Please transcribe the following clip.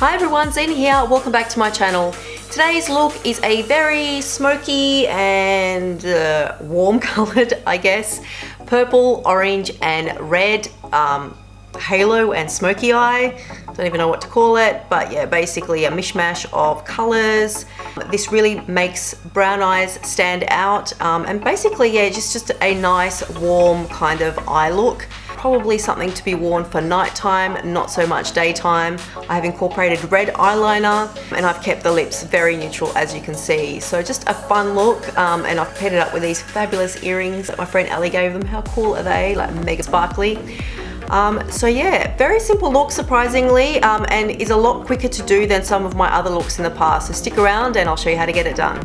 Hi everyone, Zena here. Welcome back to my channel. Today's look is a very smoky and warm colored, I guess, purple, orange and red halo and smoky eye. Don't even know what to call it, but yeah, basically a mishmash of colors. This really makes brown eyes stand out, and basically, yeah, just a nice warm kind of eye look. Probably something to be worn for nighttime, not so much daytime. I have incorporated red eyeliner and I've kept the lips very neutral, as you can see. So just a fun look, and I've paired it up with these fabulous earrings that my friend Ali gave them. How cool are they? Like mega sparkly. So yeah, very simple look surprisingly, and is a lot quicker to do than some of my other looks in the past. So stick around and I'll show you how to get it done.